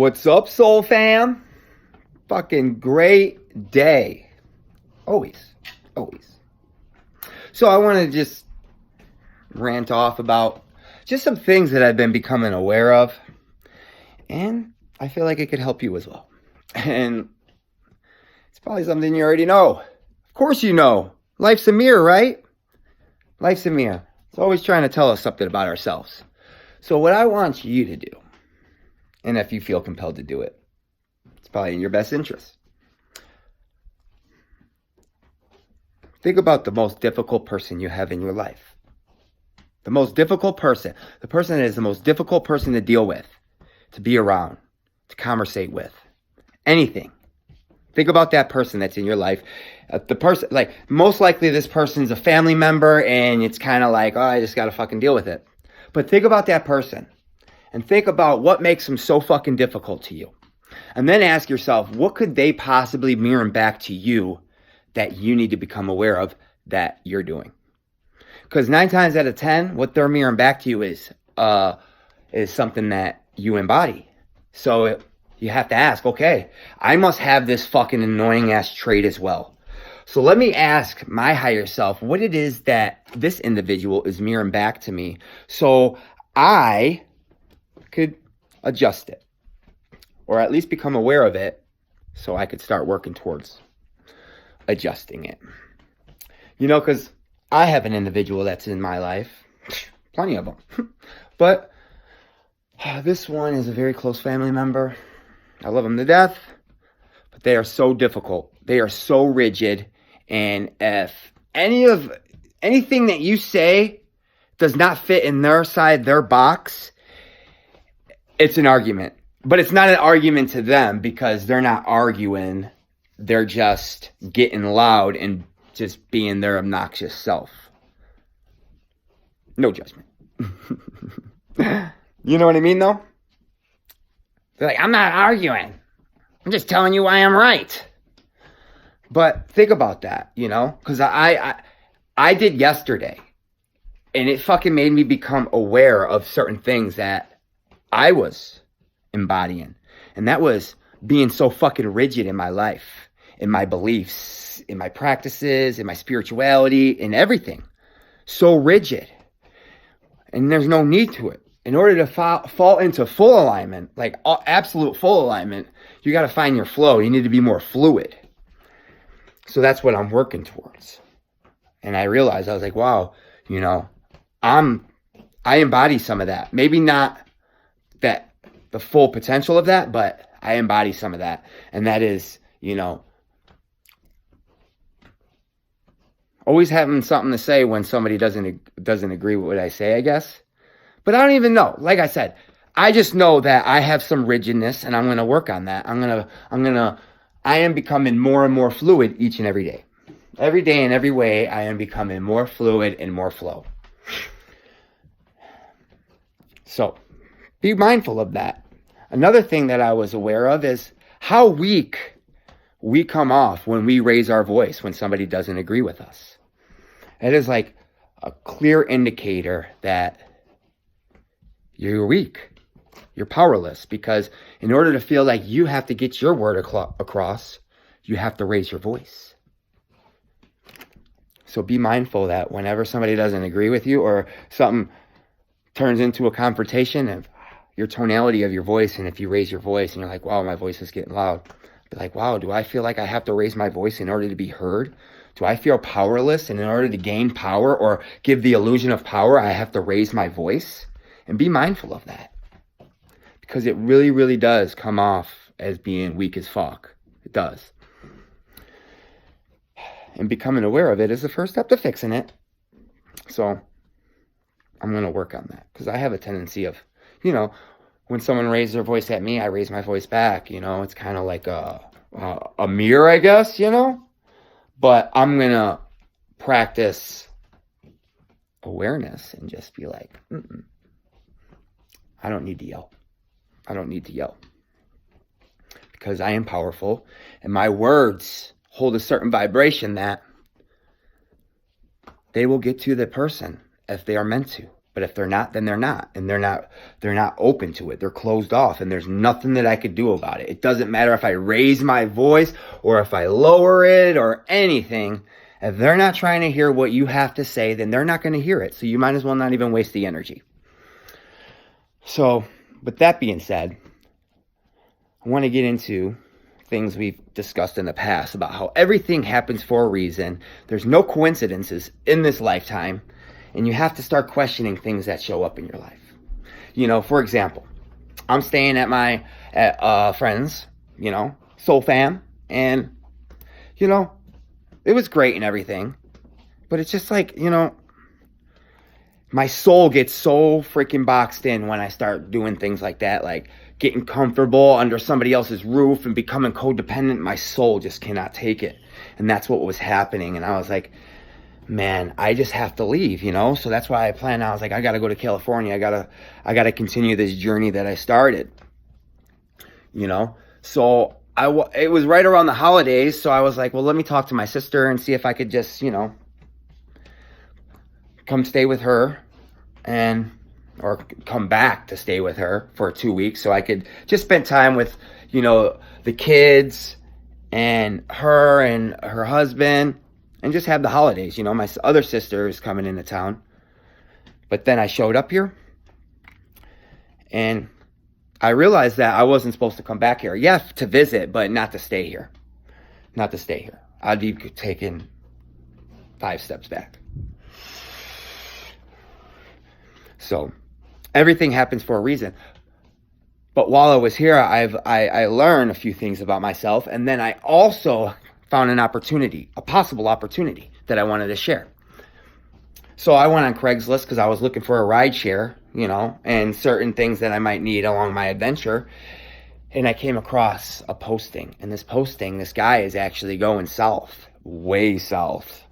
What's up, Soul Fam? Fucking great day. Always. So I want to just rant off about just some things that I've been becoming aware of. And I feel like it could help you as well. And it's probably something you already know. Of course you know. Life's a mirror, right? Life's a mirror. It's always trying to tell us something about ourselves. So what I want you to do, and if you feel compelled to do it, it's probably in your best interest. Think about the most difficult person you have in your life. The most difficult person. The person that is the most difficult person to deal with, to be around, to conversate with. Anything. Think about that person that's in your life. The person, like, most likely this person's a family member and it's kind of like, oh, I just got to fucking deal with it. But think about that person. And think about what makes them so fucking difficult to you. And then ask yourself, what could they possibly mirror back to you that you need to become aware of that you're doing? Because 9 times out of 10, what they're mirroring back to you is something that you embody. So you have to ask, okay, I must have this fucking annoying ass trait as well. So let me ask my higher self what it is that this individual is mirroring back to me so I could adjust it, or at least become aware of it so I could start working towards adjusting it. You know, because I have an individual that's in my life, plenty of them, but this one is a very close family member. I love them to death, but they are so difficult. They are so rigid, and if anything that you say does not fit in their side, their box, it's an argument. But it's not an argument to them because they're not arguing. They're just getting loud and just being their obnoxious self. No judgment. You know what I mean, though? They're like, I'm not arguing. I'm just telling you why I'm right. But think about that, you know? Because I did yesterday. And it fucking made me become aware of certain things that I was embodying. And that was being so fucking rigid in my life, in my beliefs, in my practices, in my spirituality, in everything. So rigid. And there's no need to it. In order to fall into full alignment, like absolute full alignment, you got to find your flow. You need to be more fluid. So that's what I'm working towards. And I realized, I was like, wow, you know, I embody some of that. Maybe not that the full potential of that, but I embody some of that. And that is, you know, always having something to say when somebody doesn't agree with what I say, I guess. But I don't even know. Like I said, I just know that I have some rigidness and I'm going to work on that. I am becoming more and more fluid each and every day. Every day in every way, I am becoming more fluid and more flow. So, be mindful of that. Another thing that I was aware of is how weak we come off when we raise our voice when somebody doesn't agree with us. It is like a clear indicator that you're weak. You're powerless, because in order to feel like you have to get your word across, you have to raise your voice. So be mindful that whenever somebody doesn't agree with you or something turns into a confrontation of your tonality of your voice, and if you raise your voice and you're like, wow, my voice is getting loud, be like, wow, do I feel like I have to raise my voice in order to be heard? Do I feel powerless, and in order to gain power or give the illusion of power, I have to raise my voice? And be mindful of that, because it really, really does come off as being weak as fuck. It does. And becoming aware of it is the first step to fixing it. So I'm going to work on that, because I have a tendency of, you know, when someone raises their voice at me, I raise my voice back. You know, it's kind of like a mirror, I guess, you know. But I'm going to practice awareness and just be like, I don't need to yell. I don't need to yell. Because I am powerful, and my words hold a certain vibration that they will get to the person if they are meant to. But if they're not, then they're not. And they're not open to it. They're closed off, and there's nothing that I could do about it. It doesn't matter if I raise my voice or if I lower it or anything. If they're not trying to hear what you have to say, then they're not going to hear it. So you might as well not even waste the energy. So, with that being said, I want to get into things we've discussed in the past about how everything happens for a reason. There's no coincidences in this lifetime. And you have to start questioning things that show up in your life. You know, for example, I'm staying at my friend's, Soul Fam. And, it was great and everything. But it's just like, my soul gets so freaking boxed in when I start doing things like that. Like getting comfortable under somebody else's roof and becoming codependent. My soul just cannot take it. And that's what was happening. And I was like, man, I just have to leave, So that's why I planned. I was like, I got to go to California. I got to continue this journey that I started, So it was right around the holidays. So I was like, well, let me talk to my sister and see if I could just, come stay with her or come back to stay with her for 2 weeks. So I could just spend time with, the kids and her husband. And just have the holidays. My other sister is coming into town. But then I showed up here. And I realized that I wasn't supposed to come back here. Yes, to visit, but not to stay here. Not to stay here. I'd be taking 5 steps back. So, everything happens for a reason. But while I was here, I learned a few things about myself. And then I also found a possible opportunity that I wanted to share. So I went on Craigslist because I was looking for a ride share, and certain things that I might need along my adventure. And I came across a posting. And this guy is actually going south, way south,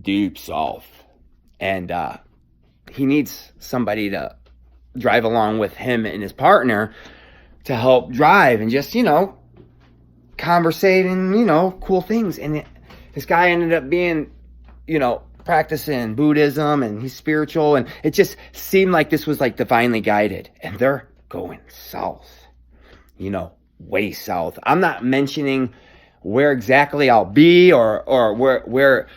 deep south. And he needs somebody to drive along with him and his partner to help drive and just, conversating, cool things. And this guy ended up being, practicing Buddhism, and he's spiritual, and it just seemed like this was like divinely guided. And they're going south, way south. I'm not mentioning where exactly I'll be or where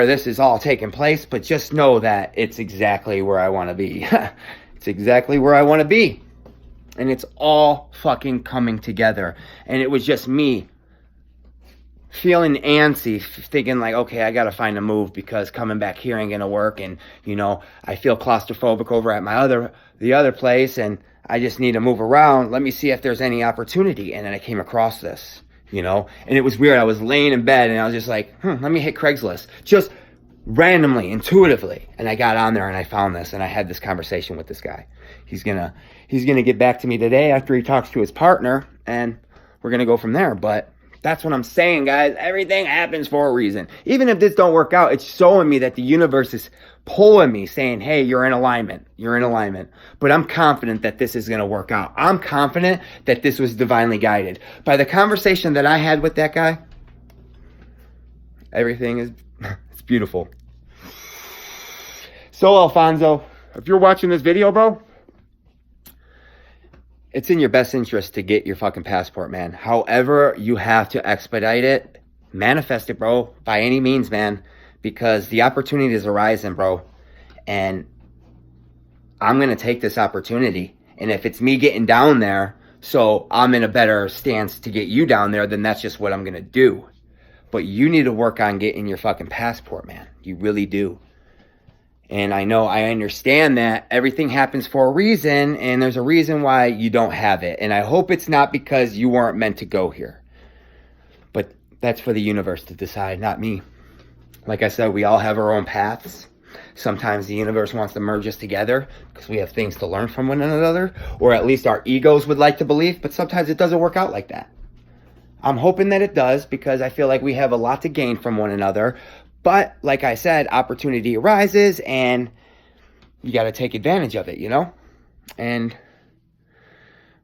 this is all taking place, but just know that it's exactly where I want to be. It's exactly where I want to be. And it's all fucking coming together. And it was just me feeling antsy, thinking like, okay, I got to find a move because coming back here ain't going to work. And, I feel claustrophobic over at the other place, and I just need to move around. Let me see if there's any opportunity. And then I came across this, and it was weird. I was laying in bed and I was just like, let me hit Craigslist. Just randomly, intuitively. And I got on there and I found this, and I had this conversation with this guy. He's gonna get back to me today after he talks to his partner, and we're gonna go from there. But that's what I'm saying, guys. Everything happens for a reason. Even if this don't work out, it's showing me that the universe is pulling me, saying, hey, you're in alignment. You're in alignment. But I'm confident that this is gonna work out. I'm confident that this was divinely guided. By the conversation that I had with that guy, everything is it's beautiful. So, Alfonso, if you're watching this video, bro, it's in your best interest to get your fucking passport, man. However, you have to expedite it. Manifest it, bro, by any means, man. Because the opportunity is arising, bro. And I'm going to take this opportunity. And if it's me getting down there, so I'm in a better stance to get you down there, then that's just what I'm going to do. But you need to work on getting your fucking passport, man. You really do. And I understand that everything happens for a reason, and there's a reason why you don't have it. And I hope it's not because you weren't meant to go here. But that's for the universe to decide, not me. Like I said, we all have our own paths. Sometimes the universe wants to merge us together because we have things to learn from one another, or at least our egos would like to believe, but sometimes it doesn't work out like that. I'm hoping that it does, because I feel like we have a lot to gain from one another. But like I said, opportunity arises and you got to take advantage of it, And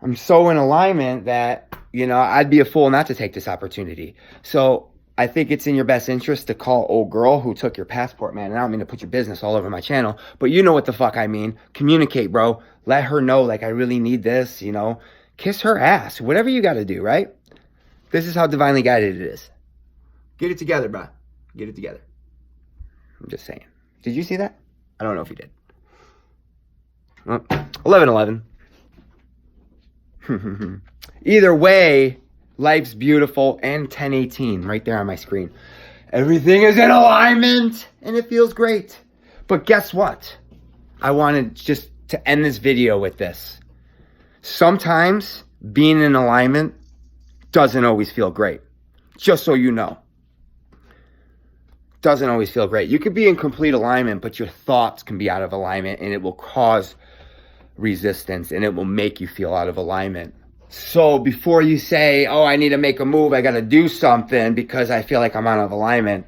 I'm so in alignment that, I'd be a fool not to take this opportunity. So I think it's in your best interest to call old girl who took your passport, man. And I don't mean to put your business all over my channel, but you know what the fuck I mean. Communicate, bro. Let her know, like, I really need this, you know. Kiss her ass. Whatever you got to do, right? This is how divinely guided it is. Get it together, bro. Get it together. I'm just saying. Did you see that? I don't know if you did. Well, 11:11. Either way, life's beautiful, and 10:18 right there on my screen. Everything is in alignment and it feels great. But guess what? I wanted just to end this video with this. Sometimes being in alignment doesn't always feel great. Just so you know. Doesn't always feel great. You could be in complete alignment, but your thoughts can be out of alignment, and it will cause resistance, and it will make you feel out of alignment. So before you say, oh, I need to make a move, I got to do something because I feel like I'm out of alignment,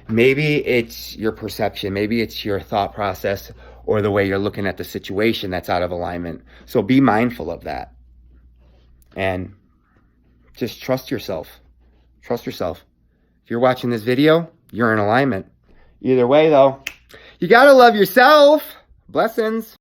maybe it's your perception, maybe it's your thought process or the way you're looking at the situation that's out of alignment. So be mindful of that. And just trust yourself. Trust yourself. If you're watching this video, you're in alignment. Either way, though, you got to love yourself. Blessings.